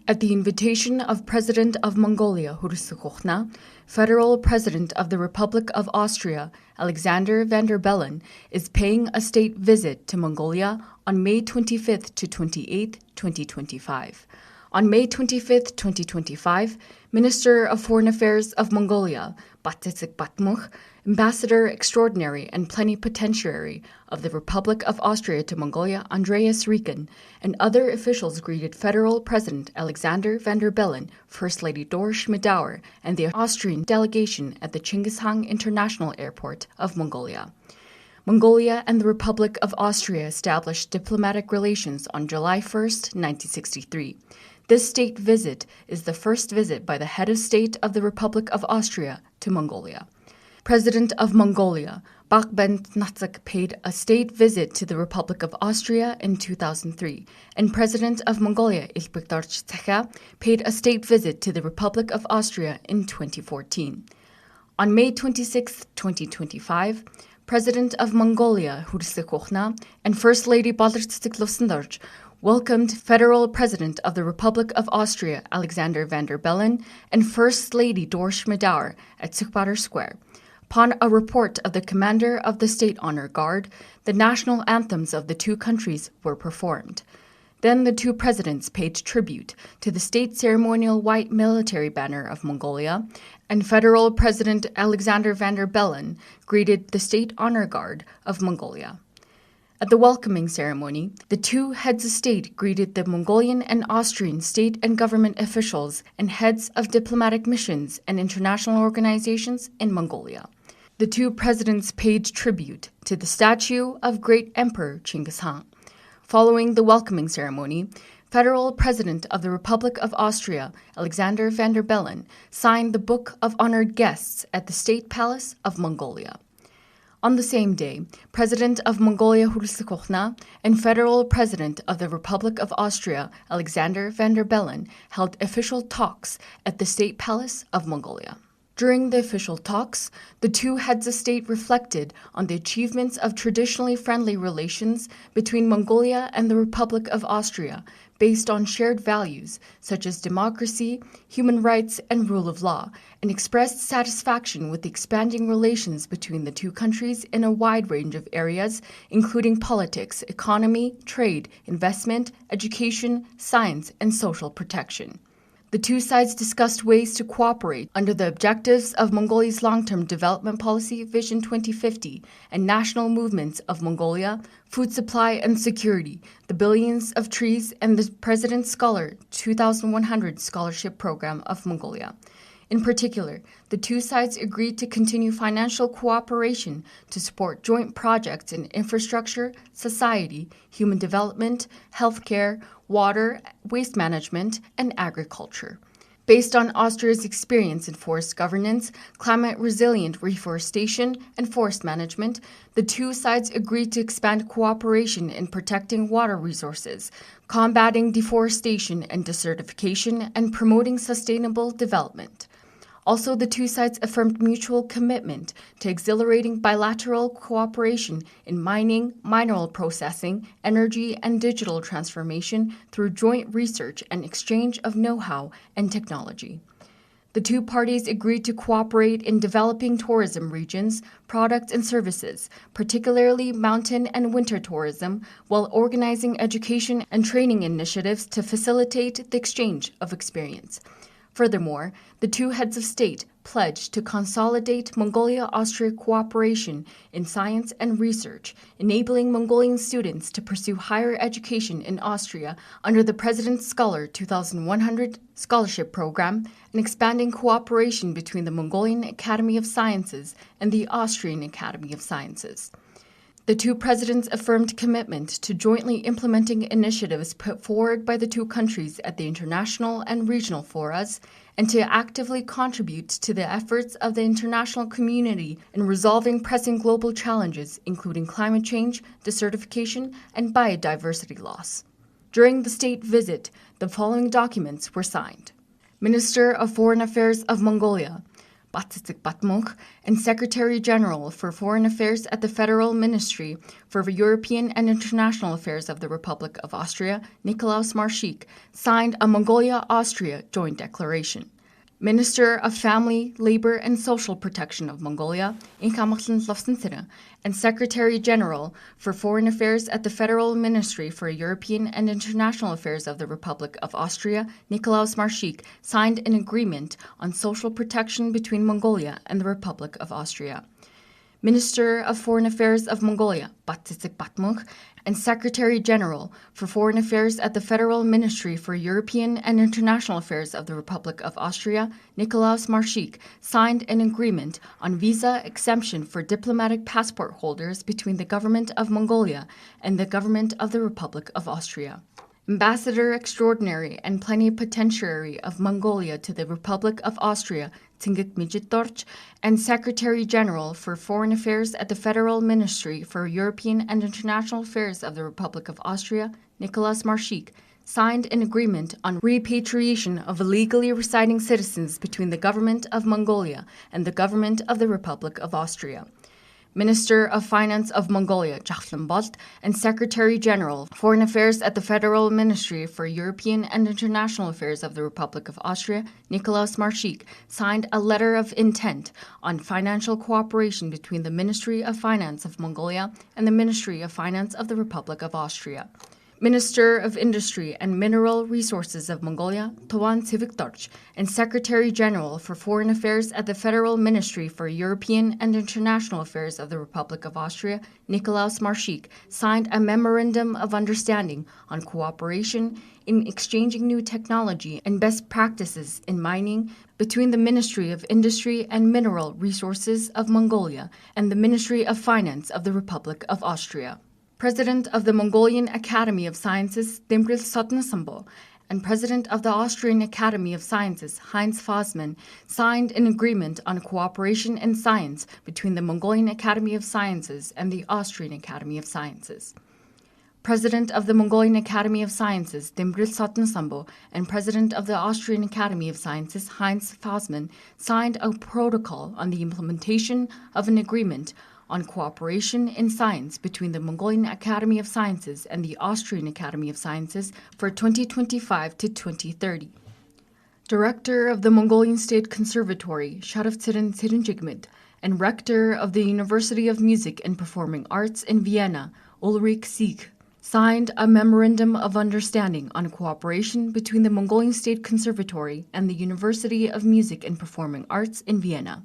At the invitation of President of Mongolia, Hursukochna, Federal President of the Republic of Austria, Alexander van der Bellen, is paying a state visit to Mongolia on May 25th to 28th, 2025. On May 25th, 2025, Minister of Foreign Affairs of Mongolia, Batitsik Batmuch, Ambassador Extraordinary and Plenipotentiary of the Republic of Austria to Mongolia, Andreas Rieken, and other officials greeted Federal President Alexander van der Bellen, First Lady Dora Schmidauer, and the Austrian delegation at the Chinggishang International Airport of Mongolia. Mongolia and the Republic of Austria established diplomatic relations on July 1, 1963. This state visit is the first visit by the head of state of the Republic of Austria to Mongolia. President of Mongolia, Bakhben Natsak, paid a state visit to the Republic of Austria in 2003, and President of Mongolia, Ilbek Tsecha, paid a state visit to the Republic of Austria in 2014. On May 26, 2025, President of Mongolia, Hursukochna, and First Lady Balderstik Lofsendorj welcomed Federal President of the Republic of Austria, Alexander van der Bellen, and First Lady Dora Schmidauer at Sukhbader Square. Upon a report of the commander of the State Honor Guard, the national anthems of the two countries were performed. Then the two presidents paid tribute to the state ceremonial white military banner of Mongolia, and Federal President Alexander van der Bellen greeted the State Honor Guard of Mongolia. At the welcoming ceremony, the two heads of state greeted the Mongolian and Austrian state and government officials and heads of diplomatic missions and international organizations in Mongolia. The two presidents paid tribute to the statue of Great Emperor Chinggishang. Following the welcoming ceremony, Federal President of the Republic of Austria, Alexander van der Bellen, signed the Book of Honored Guests at the State Palace of Mongolia. On the same day, President of Mongolia Hursukochna and Federal President of the Republic of Austria, Alexander van der Bellen, held official talks at the State Palace of Mongolia. During the official talks, the two heads of state reflected on the achievements of traditionally friendly relations between Mongolia and the Republic of Austria, based on shared values such as democracy, human rights, and rule of law, and expressed satisfaction with the expanding relations between the two countries in a wide range of areas, including politics, economy, trade, investment, education, science, and social protection. The two sides discussed ways to cooperate under the objectives of Mongolia's long-term development policy, Vision 2050, and national movements of Mongolia, food supply and security, the billions of trees, and the President Scholar 2100 Scholarship Program of Mongolia. In particular, the two sides agreed to continue financial cooperation to support joint projects in infrastructure, society, human development, healthcare, water, waste management, and agriculture. Based on Austria's experience in forest governance, climate-resilient reforestation, and forest management, the two sides agreed to expand cooperation in protecting water resources, combating deforestation and desertification, and promoting sustainable development. Also, the two sides affirmed mutual commitment to exhilarating bilateral cooperation in mining, mineral processing, energy, and digital transformation through joint research and exchange of know-how and technology. The two parties agreed to cooperate in developing tourism regions, products, and services, particularly mountain and winter tourism, while organizing education and training initiatives to facilitate the exchange of experience. Furthermore, the two heads of state pledged to consolidate Mongolia-Austria cooperation in science and research, enabling Mongolian students to pursue higher education in Austria under the President Scholar 2100 Scholarship Program, and expanding cooperation between the Mongolian Academy of Sciences and the Austrian Academy of Sciences. The two presidents affirmed commitment to jointly implementing initiatives put forward by the two countries at the international and regional forums, and to actively contribute to the efforts of the international community in resolving pressing global challenges, including climate change, desertification, and biodiversity loss. During the state visit, the following documents were signed. Minister of Foreign Affairs of Mongolia, Batsitsik Batmuk, and Secretary General for Foreign Affairs at the Federal Ministry for European and International Affairs of the Republic of Austria, Nikolaus Marschik, signed a Mongolia-Austria joint declaration. Minister of Family, Labor and Social Protection of Mongolia, Inkamachlan Lofsensira, and Secretary General for Foreign Affairs at the Federal Ministry for European and International Affairs of the Republic of Austria, Nikolaus Marschik, signed an agreement on social protection between Mongolia and the Republic of Austria. Minister of Foreign Affairs of Mongolia, Batsitsik Batmuk, and Secretary General for Foreign Affairs at the Federal Ministry for European and International Affairs of the Republic of Austria, Nikolaus Marschik, signed an agreement on visa exemption for diplomatic passport holders between the Government of Mongolia and the Government of the Republic of Austria. Ambassador Extraordinary and Plenipotentiary of Mongolia to the Republic of Austria, Tingik Mijittorch, and Secretary General for Foreign Affairs at the Federal Ministry for European and International Affairs of the Republic of Austria, Nikolaus Marschik, signed an agreement on repatriation of illegally residing citizens between the Government of Mongolia and the Government of the Republic of Austria. Minister of Finance of Mongolia, Jakhlan Bolt, and Secretary General, Foreign Affairs at the Federal Ministry for European and International Affairs of the Republic of Austria, Nikolaus Marschik, signed a letter of intent on financial cooperation between the Ministry of Finance of Mongolia and the Ministry of Finance of the Republic of Austria. Minister of Industry and Mineral Resources of Mongolia, Towan Tsiviktorch, and Secretary General for Foreign Affairs at the Federal Ministry for European and International Affairs of the Republic of Austria, Nikolaus Marschik, signed a Memorandum of Understanding on cooperation in exchanging new technology and best practices in mining between the Ministry of Industry and Mineral Resources of Mongolia and the Ministry of Finance of the Republic of Austria. President of the Mongolian Academy of Sciences, Dimbril Sotnasambo, and President of the Austrian Academy of Sciences, Heinz Fasmann, signed an agreement on cooperation in science between the Mongolian Academy of Sciences and the Austrian Academy of Sciences. President of the Mongolian Academy of Sciences, Dimbril Sotnasambo, and President of the Austrian Academy of Sciences, Heinz Fasmann, signed a protocol on the implementation of an agreement on cooperation in science between the Mongolian Academy of Sciences and the Austrian Academy of Sciences for 2025 to 2030. Director of the Mongolian State Conservatory, Sharaftsirin Tsirinjigmid, and Rector of the University of Music and Performing Arts in Vienna, Ulrich Sieg, signed a Memorandum of Understanding on cooperation between the Mongolian State Conservatory and the University of Music and Performing Arts in Vienna.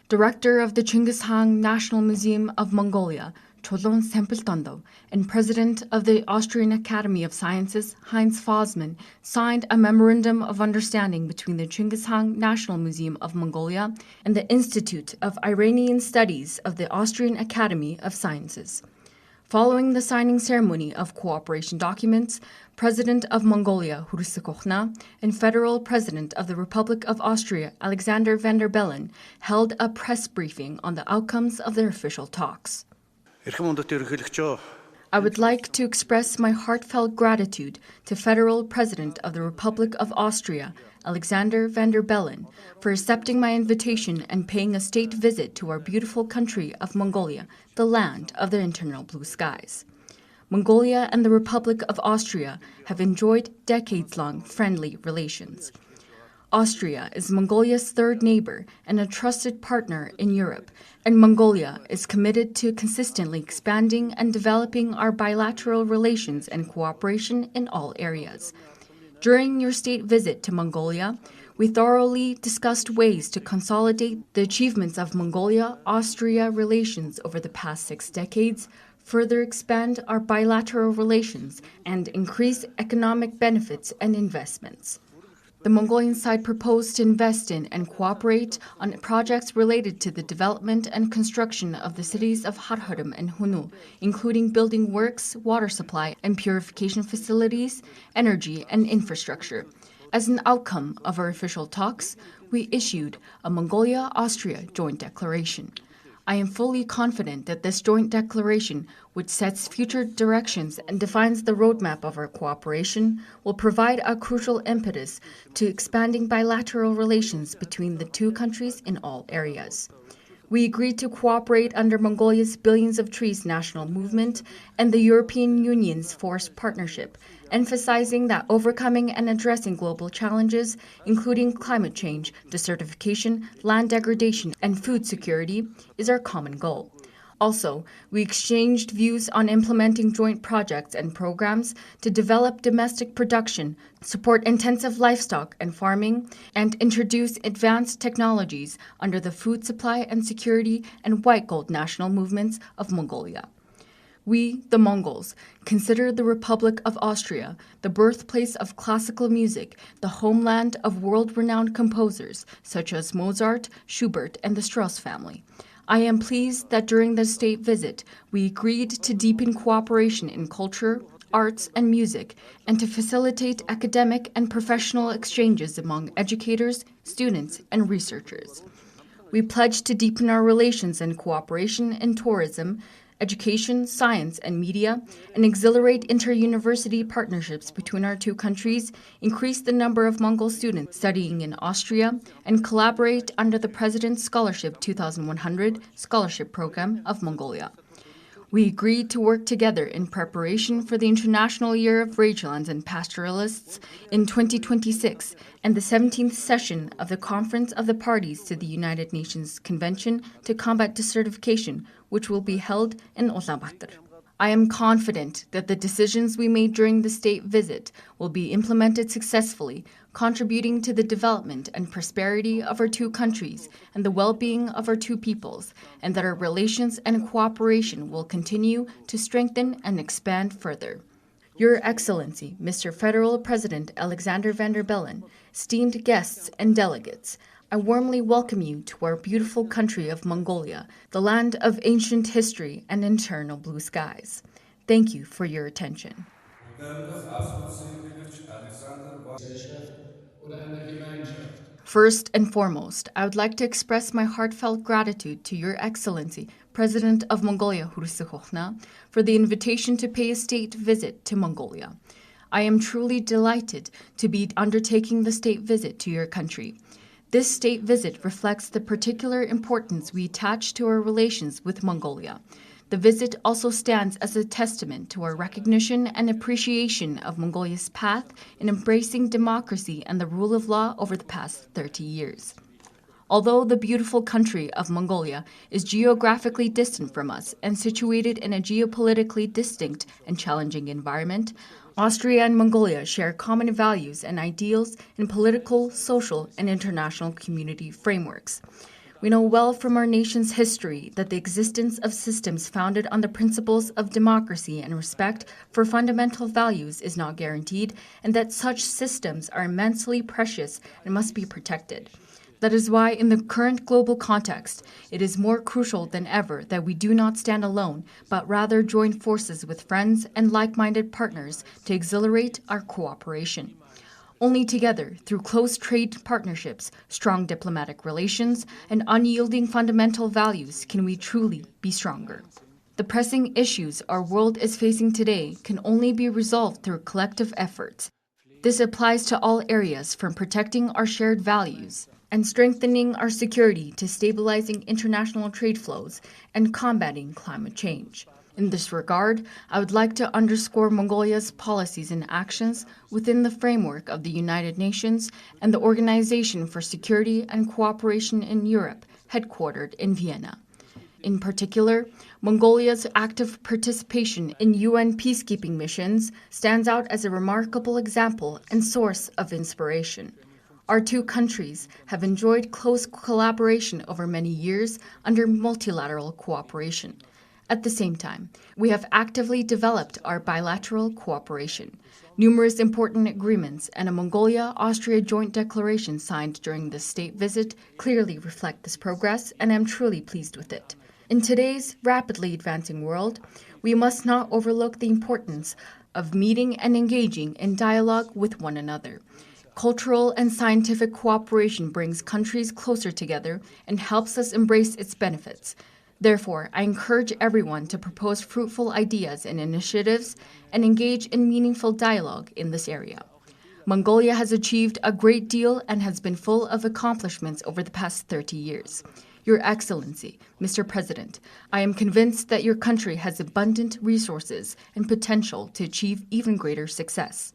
Director of the Chinggis Khan National Museum of Mongolia, Cholon Sempeltondov, and President of the Austrian Academy of Sciences, Heinz Fasmann, signed a Memorandum of Understanding between the Chinggis Khan National Museum of Mongolia and the Institute of Iranian Studies of the Austrian Academy of Sciences. Following the signing ceremony of cooperation documents, President of Mongolia, Hulusi Kokhna, and Federal President of the Republic of Austria, Alexander Van der Bellen, held a press briefing on the outcomes of their official talks. I would like to express my heartfelt gratitude to Federal President of the Republic of Austria, Alexander Van der Bellen, for accepting my invitation and paying a state visit to our beautiful country of Mongolia, the land of the eternal blue skies. Mongolia and the Republic of Austria have enjoyed decades-long friendly relations. Austria is Mongolia's third neighbor and a trusted partner in Europe, and Mongolia is committed to consistently expanding and developing our bilateral relations and cooperation in all areas. During your state visit to Mongolia, we thoroughly discussed ways to consolidate the achievements of Mongolia-Austria relations over the past 6 decades, further expand our bilateral relations, and increase economic benefits and investments. The Mongolian side proposed to invest in and cooperate on projects related to the development and construction of the cities of Kharkhorum and Hunu, including building works, water supply and purification facilities, energy and infrastructure. As an outcome of our official talks, we issued a Mongolia-Austria joint declaration. I am fully confident that this joint declaration, which sets future directions and defines the roadmap of our cooperation, will provide a crucial impetus to expanding bilateral relations between the two countries in all areas. We agreed to cooperate under Mongolia's Billions of Trees national movement and the European Union's Forest Partnership, emphasizing that overcoming and addressing global challenges, including climate change, desertification, land degradation, and food security, is our common goal. Also, we exchanged views on implementing joint projects and programs to develop domestic production, support intensive livestock and farming, and introduce advanced technologies under the Food Supply and Security and White Gold national movements of Mongolia. We, the Mongols, consider the Republic of Austria the birthplace of classical music, the homeland of world-renowned composers such as Mozart, Schubert, and the Strauss family. I am pleased that during the state visit, we agreed to deepen cooperation in culture, arts, and music, and to facilitate academic and professional exchanges among educators, students, and researchers. We pledged to deepen our relations and cooperation in tourism, education, science, and media, and exhilarate inter-university partnerships between our two countries, increase the number of Mongol students studying in Austria, and collaborate under the President's Scholarship 2100 Scholarship Program of Mongolia. We agreed to work together in preparation for the International Year of Rangelands and Pastoralists in 2026 and the 17th session of the Conference of the Parties to the United Nations Convention to Combat Desertification, which will be held in Ulaanbaatar. I am confident that the decisions we made during the state visit will be implemented successfully, contributing to the development and prosperity of our two countries and the well-being of our two peoples, and that our relations and cooperation will continue to strengthen and expand further. Your Excellency, Mr. Federal President Alexander Van der Bellen, esteemed guests and delegates, I warmly welcome you to our beautiful country of Mongolia, the land of ancient history and eternal blue skies. Thank you for your attention. First and foremost, I would like to express my heartfelt gratitude to Your Excellency, President of Mongolia Hurusukhokhna, for the invitation to pay a state visit to Mongolia. I am truly delighted to be undertaking the state visit to your country. This state visit reflects the particular importance we attach to our relations with Mongolia. The visit also stands as a testament to our recognition and appreciation of Mongolia's path in embracing democracy and the rule of law over the past 30 years. Although the beautiful country of Mongolia is geographically distant from us and situated in a geopolitically distinct and challenging environment, Austria and Mongolia share common values and ideals in political, social, and international community frameworks. We know well from our nation's history that the existence of systems founded on the principles of democracy and respect for fundamental values is not guaranteed, and that such systems are immensely precious and must be protected. That is why, in the current global context, it is more crucial than ever that we do not stand alone, but rather join forces with friends and like-minded partners to exhilarate our cooperation. Only together, through close trade partnerships, strong diplomatic relations, and unyielding fundamental values, can we truly be stronger. The pressing issues our world is facing today can only be resolved through collective efforts. This applies to all areas, from protecting our shared values and strengthening our security to stabilizing international trade flows and combating climate change. In this regard, I would like to underscore Mongolia's policies and actions within the framework of the United Nations and the Organization for Security and Cooperation in Europe, headquartered in Vienna. In particular, Mongolia's active participation in UN peacekeeping missions stands out as a remarkable example and source of inspiration. Our two countries have enjoyed close collaboration over many years under multilateral cooperation. At the same time, we have actively developed our bilateral cooperation. Numerous important agreements and a Mongolia-Austria joint declaration signed during this state visit clearly reflect this progress, and I am truly pleased with it. In today's rapidly advancing world, we must not overlook the importance of meeting and engaging in dialogue with one another. Cultural and scientific cooperation brings countries closer together and helps us embrace its benefits. Therefore, I encourage everyone to propose fruitful ideas and initiatives and engage in meaningful dialogue in this area. Mongolia has achieved a great deal and has been full of accomplishments over the past 30 years. Your Excellency, Mr. President, I am convinced that your country has abundant resources and potential to achieve even greater success.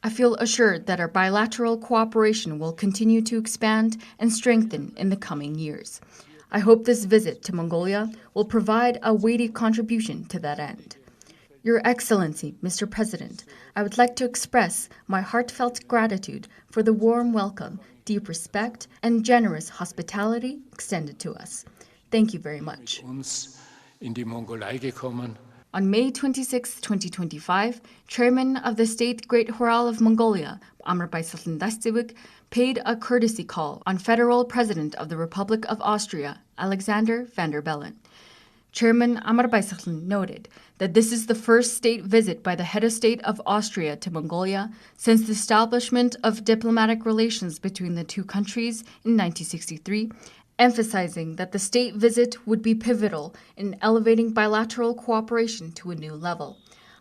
I feel assured that our bilateral cooperation will continue to expand and strengthen in the coming years. I hope this visit to Mongolia will provide a weighty contribution to that end. Your Excellency, Mr. President, I would like to express my heartfelt gratitude for the warm welcome, deep respect, and generous hospitality extended to us. Thank you very much. On May 26, 2025, Chairman of the State Great Khural of Mongolia, Amarbaisaltan Dastivik, paid a courtesy call on Federal President of the Republic of Austria, Alexander Van der Bellen. Chairman Amarbaisaltan noted that this is the first state visit by the head of state of Austria to Mongolia since the establishment of diplomatic relations between the two countries in 1963, emphasizing that the state visit would be pivotal in elevating bilateral cooperation to a new level.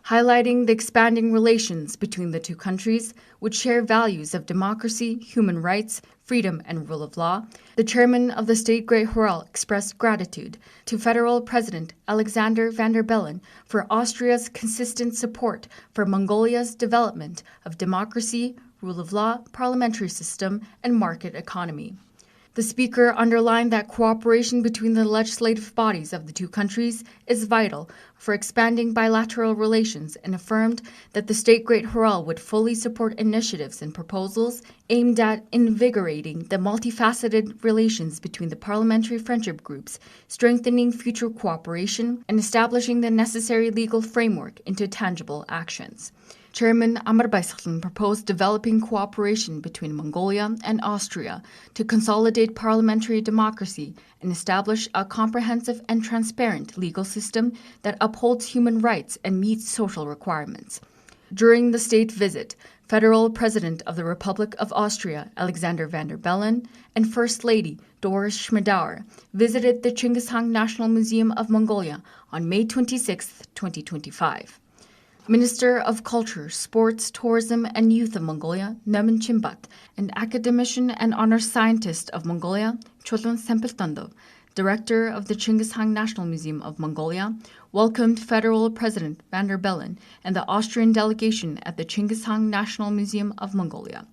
Highlighting the expanding relations between the two countries, which share values of democracy, human rights, freedom, and rule of law, the chairman of the State Great Khural expressed gratitude to Federal President Alexander Van der Bellen for Austria's consistent support for Mongolia's development of democracy, rule of law, parliamentary system, and market economy. The speaker underlined that cooperation between the legislative bodies of the two countries is vital for expanding bilateral relations and affirmed that the State Great Khural would fully support initiatives and proposals aimed at invigorating the multifaceted relations between the parliamentary friendship groups, strengthening future cooperation, and establishing the necessary legal framework into tangible actions. Chairman Amarbaisaltan proposed developing cooperation between Mongolia and Austria to consolidate parliamentary democracy and establish a comprehensive and transparent legal system that upholds human rights and meets social requirements. During the state visit, Federal President of the Republic of Austria, Alexander Van der Bellen, and First Lady Doris Schmidauer visited the Chinggis Khan National Museum of Mongolia on May 26, 2025. Minister of Culture, Sports, Tourism, and Youth of Mongolia, Nemen Chimbat, and academician and honor scientist of Mongolia, Cholon Sempeltando, Director of the Chinggis Khan National Museum of Mongolia, welcomed Federal President Van der Bellen and the Austrian delegation at the Chinggis Khan National Museum of Mongolia.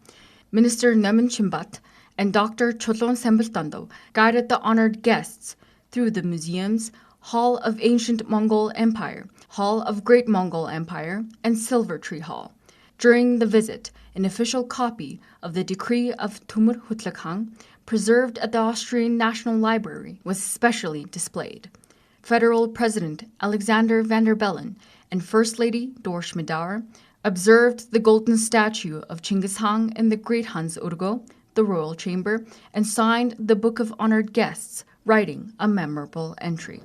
Minister Nemen Chimbat and Dr. Cholon Sempeltando guided the honored guests through the museums, Hall of Ancient Mongol Empire, Hall of Great Mongol Empire, and Silver Tree Hall. During the visit, an official copy of the Decree of Tumur Hutlakang, preserved at the Austrian National Library, was specially displayed. Federal President Alexander Van der Bellen and First Lady Doris Schmidauer observed the golden statue of Chinggis Khan in the Great Hans Urgo, the royal chamber, and signed the Book of Honored Guests, writing a memorable entry.